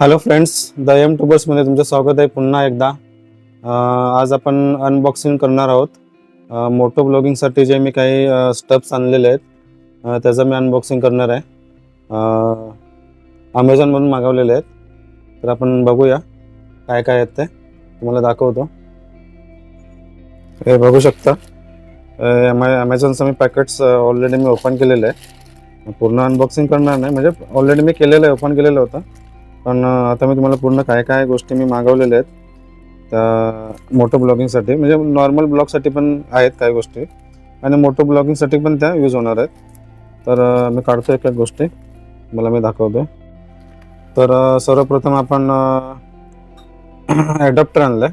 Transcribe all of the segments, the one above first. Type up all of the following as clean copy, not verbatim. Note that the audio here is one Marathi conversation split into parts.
हॅलो फ्रेंड्स, द एम ट्यूबर्समध्ये तुमचं स्वागत आहे पुन्हा एकदा. आज आपण अनबॉक्सिंग करणार आहोत. मोटो ब्लॉगिंगसाठी जे मी काही स्टफ्स आणलेले आहेत त्याचं मी अनबॉक्सिंग करणार आहे. अमेझॉनमधून मागवलेले आहेत. तर आपण बघूया काय काय आहेत ते तुम्हाला दाखवतो. हे बघू शकता, अमेझॉनचं मी पॅकेट्स ऑलरेडी मी ओपन केलेलं आहे. पूर्ण अनबॉक्सिंग करणार नाही, म्हणजे ऑलरेडी मी केलेलं आहे, ओपन केलेलं होतं. पण आता मी तुम्हाला पूर्ण काय काय गोष्टी मी मागवलेल्या आहेत त्या मोटो ब्लॉगिंगसाठी, म्हणजे नॉर्मल ब्लॉगसाठी पण आहेत काही गोष्टी आणि मोटो ब्लॉगिंगसाठी पण त्या यूज होणार आहेत. तर मी काढतो एक एक गोष्टी मला मी दाखवतो. तर सर्वप्रथम आपण ॲडॅप्टर आणलं आहे.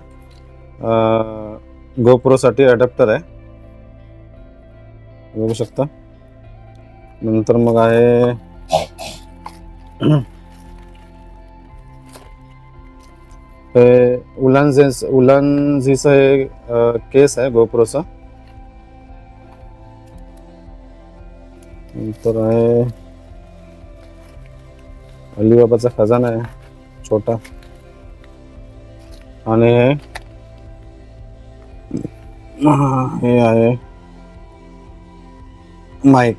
गोप्रोसाठी ॲडॅप्टर आहे, बघू शकता. नंतर मग आहे उलानझीचं हे केस आहे गोप्रोचा. नंतर आहे अलीबाबाचा खजाना आहे छोटा. आणि हे आहे माईक,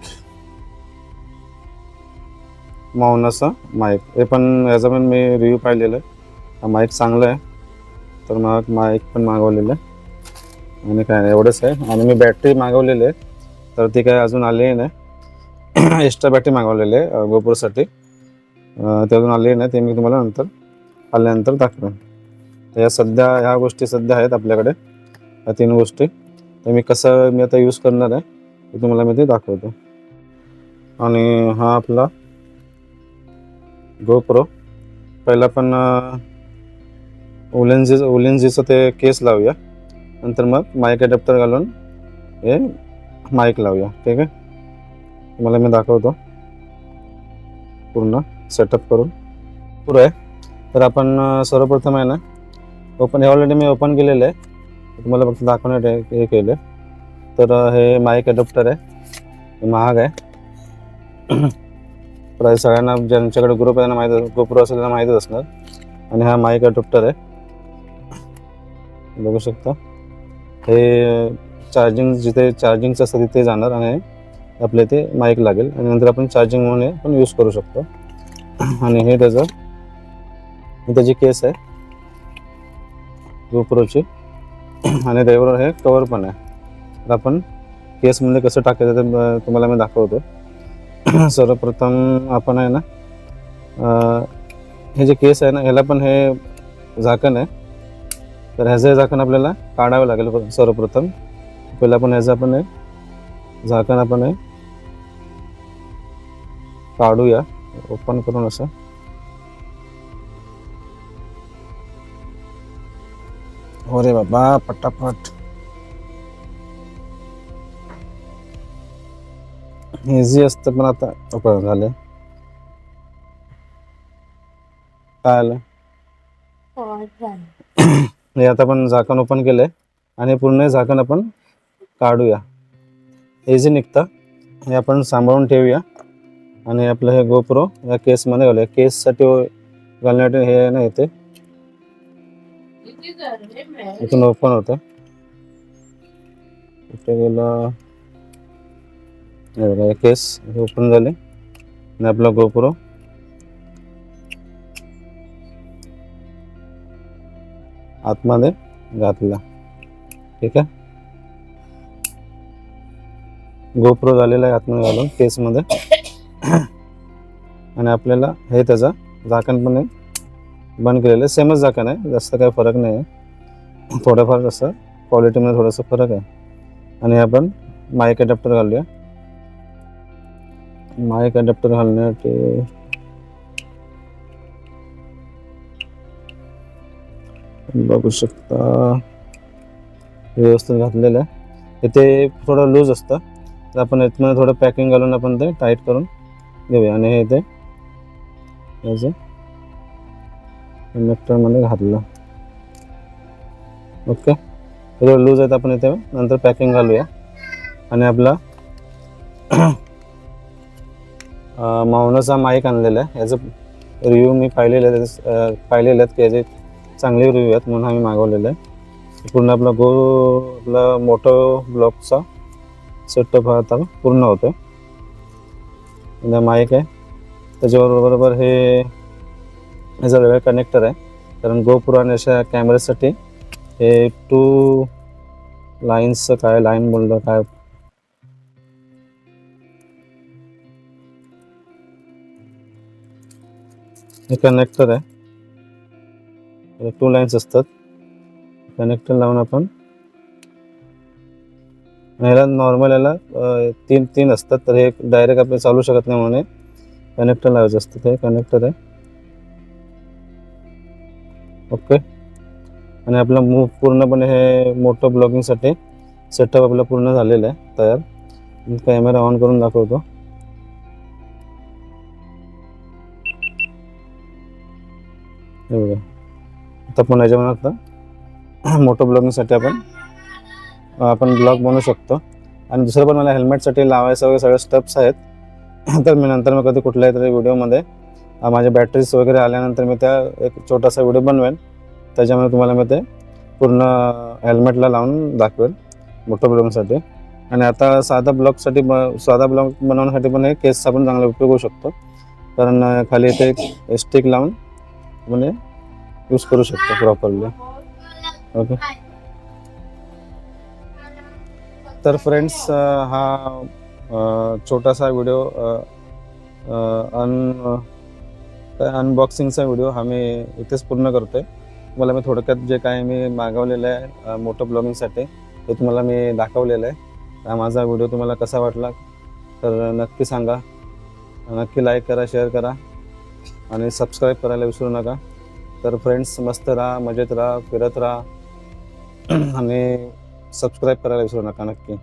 मौनाचा माईक. हे पण याचा पण मी रिव्ह्यू पाहिलेला आहे. हा माईक चांगला आहे, तर मग माईक पण मागवलेलं आहे. आणि काय एवढंच आहे. आणि मी बॅटरी मागवलेली आहे, तर ती काय अजून आली नाही. एक्स्ट्रा बॅटरी मागवलेली आहे गोप्रोसाठी, ते अजून आली नाही. ते मी तुम्हाला नंतर आल्यानंतर दाखवेन. तर ह्या गोष्टी सध्या आहेत आपल्याकडे, ह्या 3 गोष्टी. तर मी आता यूज करणार आहे ते तुम्हाला मी ते दाखवतो. आणि हा आपला गोप्रो. पहिला पण उलेन्झीचं ते केस लावूया, नंतर मग माईक अडॅप्टर घालून हे माईक लावूया. ठीक आहे, तुम्हाला मी दाखवतो पूर्ण सेटअप करून पुरं आहे. तर आपण सर्वप्रथम आहे ना हे ऑलरेडी मी ओपन केलेलं आहे, तुम्हाला फक्त दाखवण्यात हे केलं. तर हे माईक अडॅप्टर आहे, हे महाग आहे. प्राईस सगळ्यांना ज्यांच्याकडे ग्रुप आहे त्यांना गोप्रो असेल त्यांना माहीतच असणार. आणि हा माईक अडॅप्टर आहे, बघू शकता. हे जिथे चार्जिंगचं असतं तिथे जाणार आणि आपल्या इथे माईक लागेल आणि नंतर आपण चार्जिंग म्हणून हे पण यूज करू शकतो. आणि हे त्याची केस आहे गोप्रोची, आणि त्यावर हे कवर पण आहे. तर आपण केसमध्ये कसं टाकायचं ते तुम्हाला मी दाखवतो. सर्वप्रथम आपण आहे ना हे जे केस आहे ना ह्याला पण हे झाकण आहे, तर ह्याचं झाकण आपल्याला काढावं लागेल. सर्वप्रथम पहिला आपण ह्याचं आपण झाकण आपण काढूया ओपन करून असं. हो रे बाबा, पटापट. इझी असतं पण आता ओपन झालं. काय आलं हे आता आपण झाकण ओपन केलंय आणि पूर्ण झाकण आपण काढूया. इझी निघतं. हे आपण सांभाळून ठेवूया आणि आपलं हे गोप्रो या केसमध्ये घालूया. केससाठी घालण्यासाठी हे ना येते इथून ओपन होतं. इथे गेलं केस ओपन झाले आणि आपला गोप्रो आतमध्ये घातला. ठीक आहे, गोप्रो झालेला आहे आतमध्ये घालून केसमध्ये. आणि आपल्याला हे त्याचं झाकण पण बंद केलेलं आहे. सेमच झाकण आहे, जास्त काही फरक नाही आहे. थोडंफार असं क्वालिटीमध्ये थोडंसं फरक आहे. आणि आपण माईक अडॅप्टर घालूया. माईक अडॅप्टर घालण्यासाठी बघू शकता व्यवस्थित घातलेलं आहे. इथे थोडं लूज असतं, तर आपण इथमध्ये थोडं पॅकिंग घालून आपण ते टाईट करून घेऊया. आणि हे इथे याचं कनेक्टरमध्ये घातलं. ओके, थोडं लूज आहे, आपण इथे नंतर पॅकिंग घालूया. आणि आपला मौनाचा माईक आणलेला आहे. याचं रिव्ह्यू मी पाहिलेले आहेत की याचे चांगले रिव्ह्यू आहेत म्हणून आम्ही मागवलेलं आहे. पूर्ण आपला आपला मोठो ब्लॉकचा सेटअप हा आता पूर्ण होतो. माईक आहे त्याच्याबरोबर हे ह्याचा वेगळा कनेक्टर आहे, कारण गोप्रो आणि अशा कॅमेऱ्यासाठी हे 2 लाईन्सचं काय लाईन बोललं काय हे कनेक्टर आहे. 2 लाईन्स असतात. कनेक्टर लावून आपण ह्याला नॉर्मल याला 3 असतात, तर हे डायरेक्ट आपण चालू शकत नाही म्हणून कनेक्टर लावायचं असतं. ते कनेक्टर आहे. ओके. आणि आपला पूर्णपणे हे मोठं ब्लॉगिंगसाठी सेटअप आपला पूर्ण झालेलं आहे तयार. कॅमेरा ऑन करून दाखवतो. हे बघा, आता पण याच्यामध्ये आता मोठं ब्लॉगिंगसाठी आपण ब्लॉग बनवू शकतो. आणि दुसरं पण मला हेल्मेटसाठी लावायचं वगैरे सगळे स्टेप्स आहेत. तर मी नंतर मग कधी कुठल्याही तरी व्हिडिओमध्ये माझ्या बॅटरीज वगैरे आल्यानंतर मी त्या एक छोटासा व्हिडिओ बनवेन. त्याच्यामध्ये तुम्हाला मी ते पूर्ण हेल्मेटला लावून दाखवेल मोठं ब्लॉगसाठी. आणि आता साधा ब्लॉग बनवण्यासाठी पण हे केसचा पण चांगला उपयोग होऊ शकतो, कारण खाली इथे स्टिक लावून म्हणजे यूज करू शकतो प्रॉपरली. ओके. तर फ्रेंड्स, हा छोटासा व्हिडिओ अनबॉक्सिंगचा व्हिडिओ हा मी इथेच पूर्ण करतो आहे. तुम्हाला मी थोडक्यात जे काय मी मागवलेलं आहे मोठं ब्लॉगिंगसाठी ते तुम्हाला मी दाखवलेलं आहे. माझा व्हिडिओ तुम्हाला कसा वाटला तर नक्की सांगा. नक्की लाईक करा, शेअर करा आणि सबस्क्राईब करायला विसरू नका. तर फ्रेंड्स, मस्त राहा, मजेत राहा, फिरत राहा आणि सबस्क्राईब करायला विसरू नका नक्की.